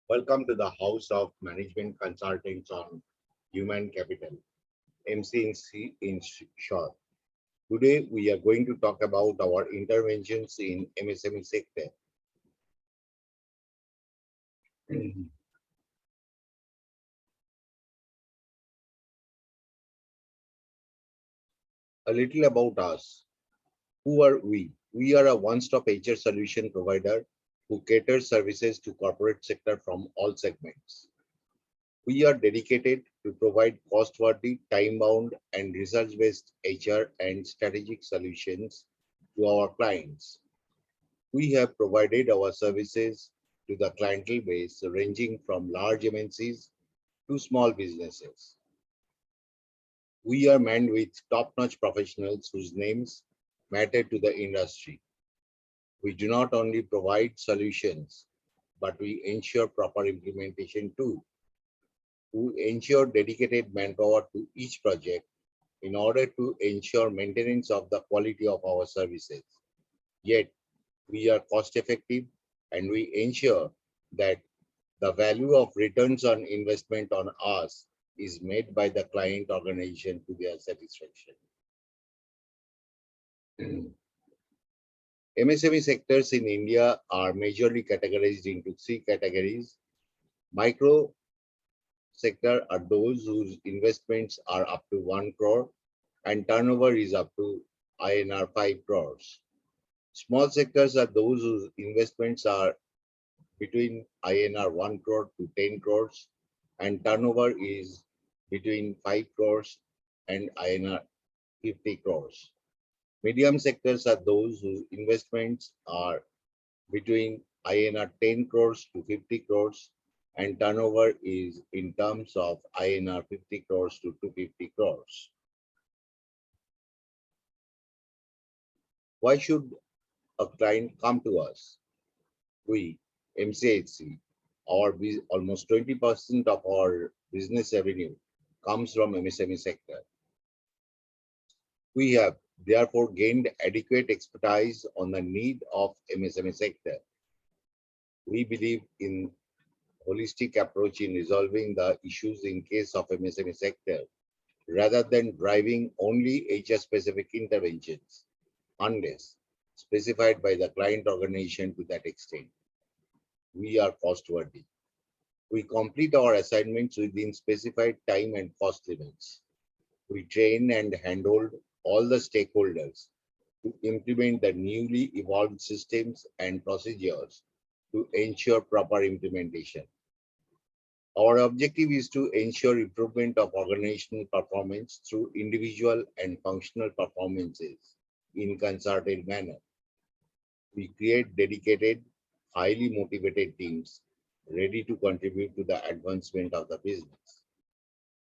Welcome to the House of Management Consultants on Human Capital, MCHC in short. Today, we are going to talk about our interventions in MSME sector. A little about us. Who are we? We are a one-stop HR solution provider who caters services to corporate sector from all segments. We are dedicated to provide cost-worthy, time-bound, and research-based HR and strategic solutions to our clients. We have provided our services to the clientele base ranging from large MNCs to small businesses. We are manned with top-notch professionals whose names matter to the industry. We do not only provide solutions, but we ensure proper implementation too. We ensure dedicated manpower to each project in order to ensure maintenance of the quality of our services. Yet, we are cost effective and we ensure that the value of returns on investment on us is made by the client organization to their satisfaction. MSME sectors in India are majorly categorized into three categories. Micro sector are those whose investments are up to 1 crore and turnover is up to INR 5 crores. Small sectors are those whose investments are between INR 1 crore to 10 crores and turnover is between 5 crores and INR 50 crores. Medium sectors are those whose investments are between INR 10 crores to 50 crores and turnover is in terms of INR 50 crores to 250 crores. Why should a client come to us? We, MCHC, almost 20% of our business revenue comes from MSME sector. We have therefore gained adequate expertise on the need of MSME sector. We believe in holistic approach in resolving the issues in case of MSME sector rather than driving only HR specific interventions unless specified by the client organization to that extent. We are cost worthy. We complete our assignments within specified time and cost limits. We train and handhold all the stakeholders to implement the newly evolved systems and procedures to ensure proper implementation. Our objective is to ensure improvement of organizational performance through individual and functional performances in concerted manner. We create dedicated, highly motivated teams ready to contribute to the advancement of the business.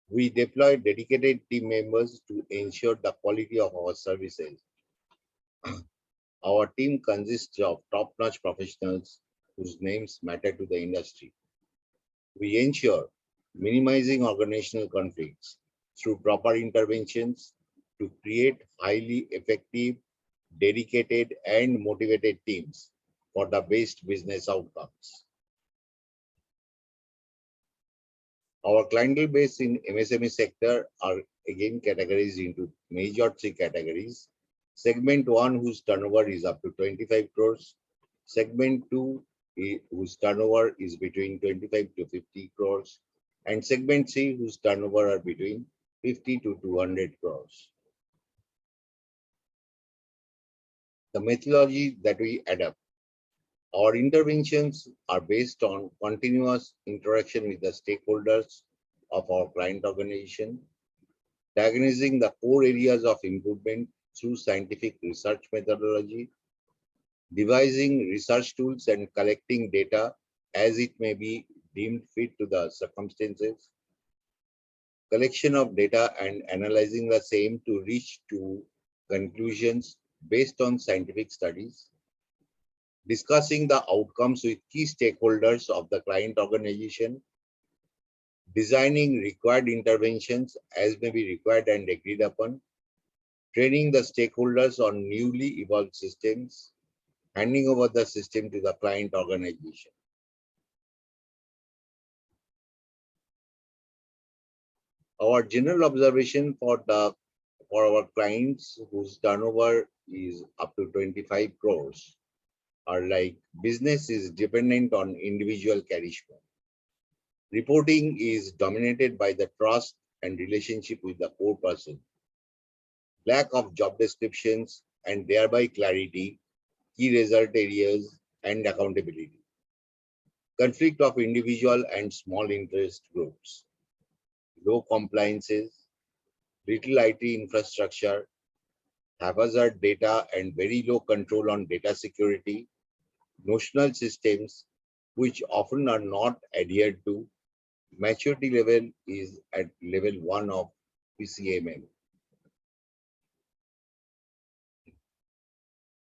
We deploy dedicated team members to ensure the quality of our services. Our team consists of top-notch professionals whose names matter to the industry. We ensure minimizing organizational conflicts through proper interventions to create highly effective, dedicated, and motivated teams for the best business outcomes. Our clientele base in MSME sector are again categorized into major three categories. Segment 1, whose turnover is up to 25 crores. Segment 2, whose turnover is between 25 to 50 crores. And segment 3, whose turnover are between 50 to 200 crores. The methodology that we adopt. Our interventions are based on continuous interaction with the stakeholders of our client organization, diagnosing the core areas of improvement through scientific research methodology, devising research tools and collecting data as it may be deemed fit to the circumstances, collection of data and analyzing the same to reach to conclusions based on scientific studies, discussing the outcomes with key stakeholders of the client organization, designing required interventions as may be required and agreed upon, training the stakeholders on newly evolved systems, handing over the system to the client organization. Our general observation for our clients whose turnover is up to 25 crores are like business is dependent on individual charisma. Reporting is dominated by the trust and relationship with the core person. Lack of job descriptions and thereby clarity, key result areas, and accountability. Conflict of individual and small interest groups. Low compliances, little IT infrastructure, haphazard data, and very low control on data security, notional systems, which often are not adhered to. Maturity level is at level 1 of PCMM.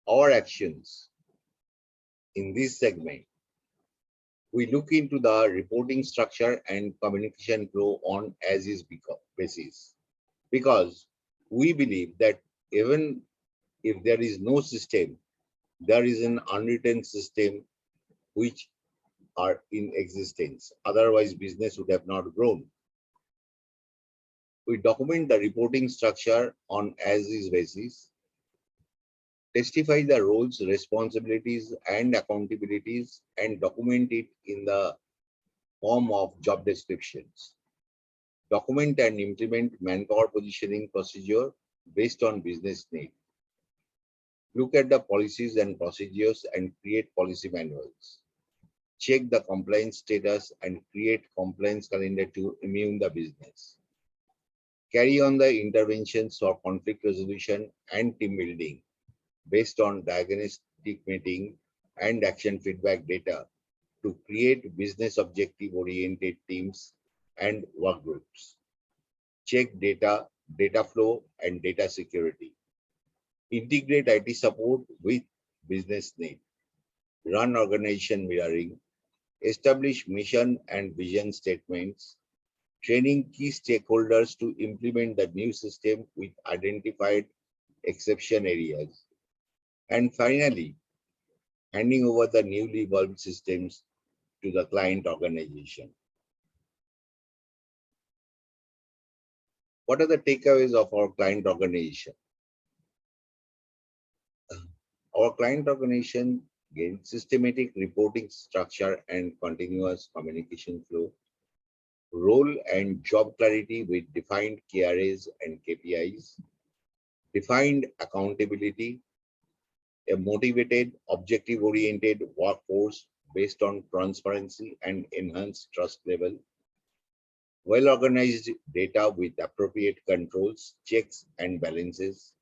Our actions in this segment, we look into the reporting structure and communication flow on as is basis, because we believe that even if there is no system, there is an unwritten system which are in existence. Otherwise, business would have not grown. We document the reporting structure on as is basis, testify the roles, responsibilities, and accountabilities, and document it in the form of job descriptions. Document and implement manpower positioning procedure based on business need. Look at the policies and procedures and create policy manuals. Check the compliance status and create compliance calendar to immune the business. Carry on the interventions for conflict resolution and team building based on diagnostic meeting and action feedback data to create business objective oriented teams and work groups. Check data, data flow, and data security. Integrate IT support with business need. Run organization mirroring. Establish mission and vision statements. Training key stakeholders to implement the new system with identified exception areas. And finally, handing over the newly evolved systems to the client organization. What are the takeaways of our client organization? Our client organization gains systematic reporting structure and continuous communication flow, role and job clarity with defined KRAs and KPIs, defined accountability, a motivated, objective-oriented workforce based on transparency and enhanced trust level, well-organized data with appropriate controls, checks and balances,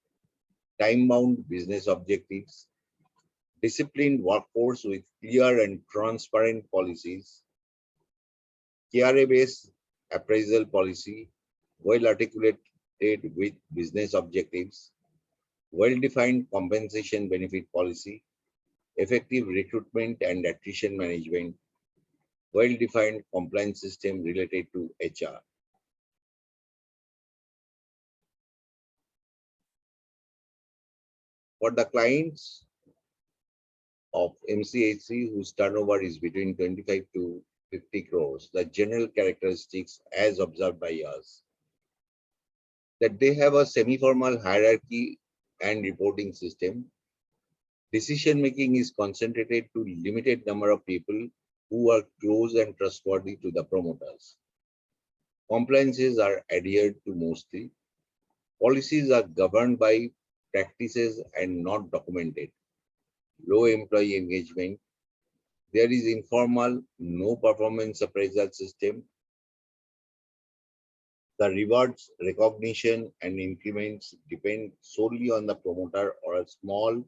time-bound business objectives, disciplined workforce with clear and transparent policies, KRA-based appraisal policy, well-articulated with business objectives, well-defined compensation benefit policy, effective recruitment and attrition management, well-defined compliance system related to HR. For the clients of MCHC whose turnover is between 25 to 50 crores, the general characteristics as observed by us, that they have a semi-formal hierarchy and reporting system. Decision making is concentrated to limited number of people who are close and trustworthy to the promoters. Compliances are adhered to mostly. Policies are governed by practices and not documented. Low employee engagement. There is informal, no performance appraisal system. The rewards, recognition, and increments depend solely on the promoter or a small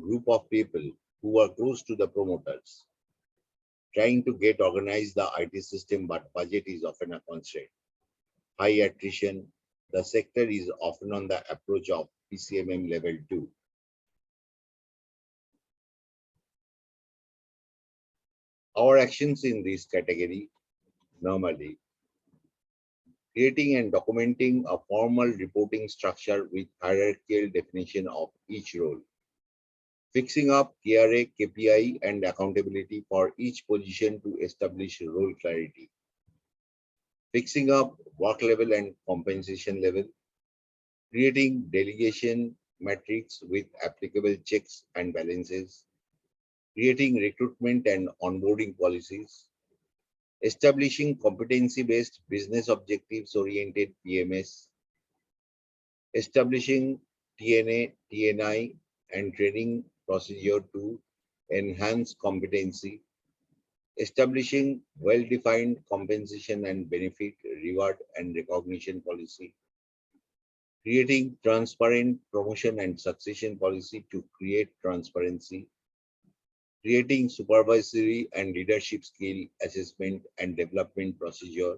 group of people who are close to the promoters. Trying to get organized the IT system, but budget is often a constraint. High attrition. The sector is often on the approach of PCMM level 2. Our actions in this category, normally, creating and documenting a formal reporting structure with hierarchical definition of each role. Fixing up KRA, KPI, and accountability for each position to establish role clarity. fixing up work level and compensation level, creating delegation matrix with applicable checks and balances, creating recruitment and onboarding policies, establishing competency-based business objectives-oriented PMS, establishing TNA, TNI, and training procedure to enhance competency, establishing well-defined compensation and benefit, reward and recognition policy, creating transparent promotion and succession policy to create transparency, creating supervisory and leadership skill assessment and development procedure,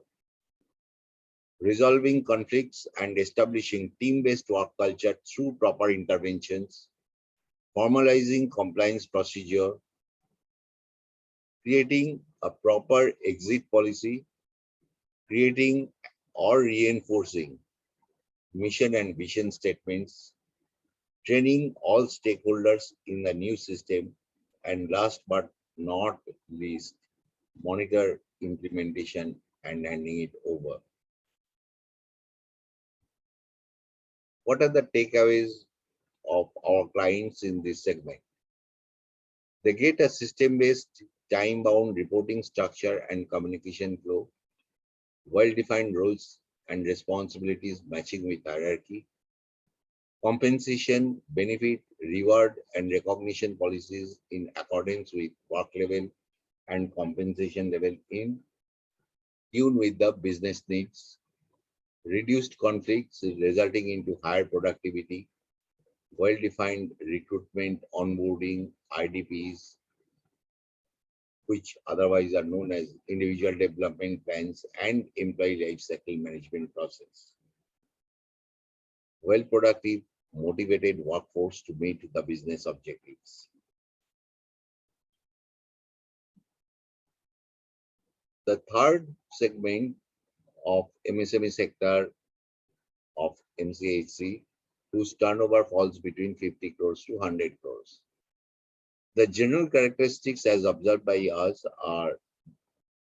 resolving conflicts and establishing team-based work culture through proper interventions, formalizing compliance procedure, creating a proper exit policy, creating or reinforcing mission and vision statements, training all stakeholders in the new system, and last but not least, monitor implementation and handing it over. What are the takeaways of our clients in this segment? They get a system-based, time-bound reporting structure and communication flow, well-defined roles and responsibilities matching with hierarchy, compensation, benefit, reward, and recognition policies in accordance with work level and compensation level in tune with the business needs, reduced conflicts resulting into higher productivity, well-defined recruitment, onboarding, IDPs, which otherwise are known as individual development plans and employee life cycle management process. Well-productive, motivated workforce to meet the business objectives. The third segment of MSME sector of MCHC, whose turnover falls between 50 crores to 100 crores. The general characteristics as observed by us are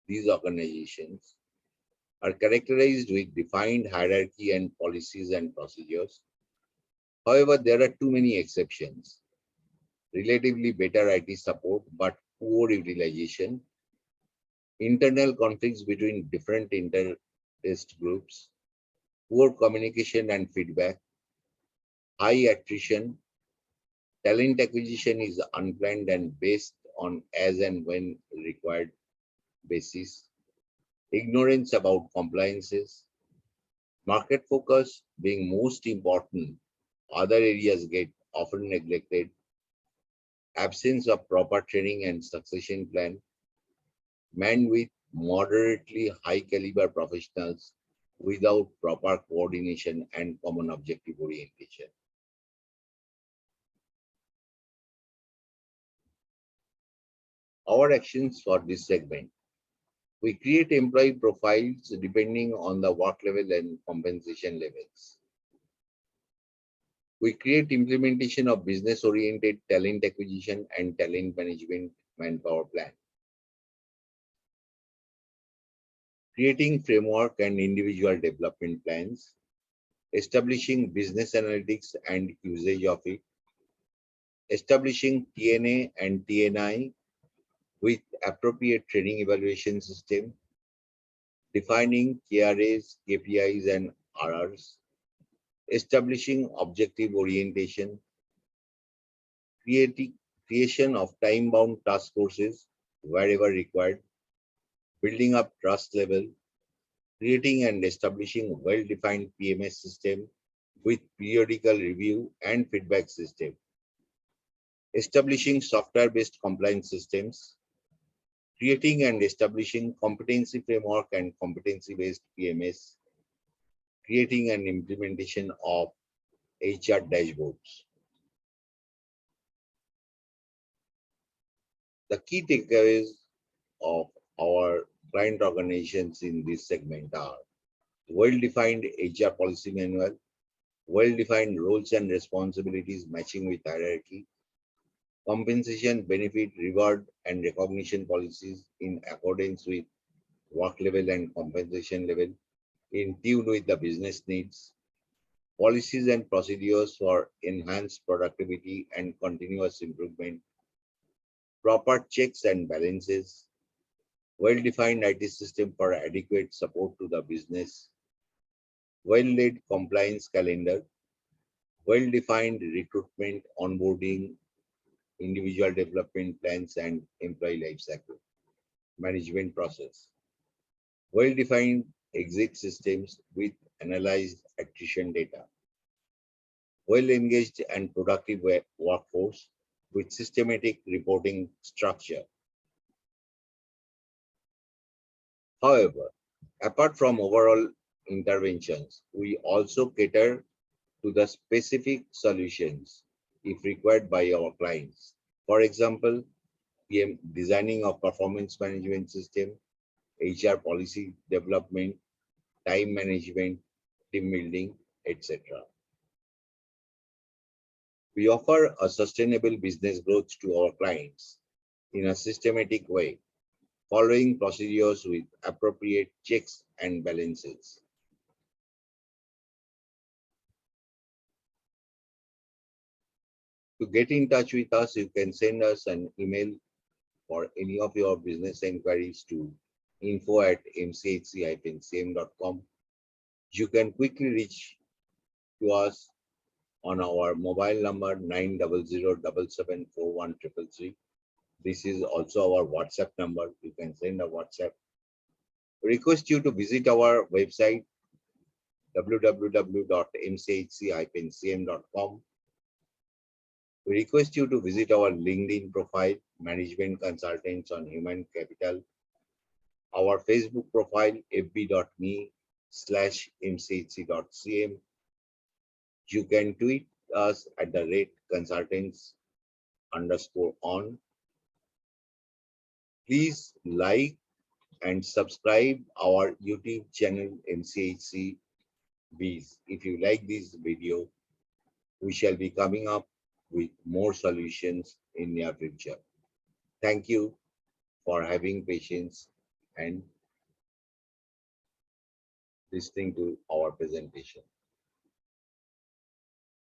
these organizations are characterized with defined hierarchy and policies and procedures. However, there are too many exceptions. Relatively better IT support, but poor utilization, internal conflicts between different interest groups, poor communication and feedback, high attrition, talent acquisition is unplanned and based on as and when required basis, ignorance about compliances, market focus being most important, other areas get often neglected, absence of proper training and succession plan, man with moderately high caliber professionals without proper coordination and common objective orientation. Our actions for this segment. We create employee profiles depending on the work level and compensation levels. We create implementation of business-oriented talent acquisition and talent management manpower plan. Creating framework and individual development plans. Establishing business analytics and usage of it. Establishing TNA and TNI with appropriate training evaluation system. Defining KRAs, KPIs, and RRs. Establishing objective orientation, creation of time-bound task forces wherever required, building up trust level, creating and establishing a well-defined PMS system with periodical review and feedback system, establishing software-based compliance systems, creating and establishing competency framework and competency-based PMS, creating an implementation of HR dashboards. The key takeaways of our client organizations in this segment are well-defined HR policy manual, well-defined roles and responsibilities matching with hierarchy, compensation, benefit, reward, and recognition policies in accordance with work level and compensation level in tune with the business needs, policies and procedures for enhanced productivity and continuous improvement, proper checks and balances, well-defined IT system for adequate support to the business, well-led compliance calendar, well-defined recruitment, onboarding, individual development plans, and employee life cycle management process, well-defined exit systems with analyzed attrition data, well-engaged and productive workforce with systematic reporting structure. However, apart from overall interventions, we also cater to the specific solutions if required by our clients. For example, PM designing of performance management system, HR policy development, time management, team building, etc. We offer a sustainable business growth to our clients in a systematic way, following procedures with appropriate checks and balances. To get in touch with us, you can send us an email for any of your business inquiries to info@mchc-cm.com. You can quickly reach to us on our mobile number 900774133. This is also our WhatsApp number. You can send a WhatsApp. We request you to visit our website www.mchc-cm.com. We request you to visit our LinkedIn profile, Management Consultants on Human Capital, our Facebook profile, fb.me/mchc.cm. You can tweet us at the rate consultants_on. Please like and subscribe our YouTube channel MCHC Bees. If you like this video, we shall be coming up with more solutions in near future. Thank you for having patience and listening to our presentation.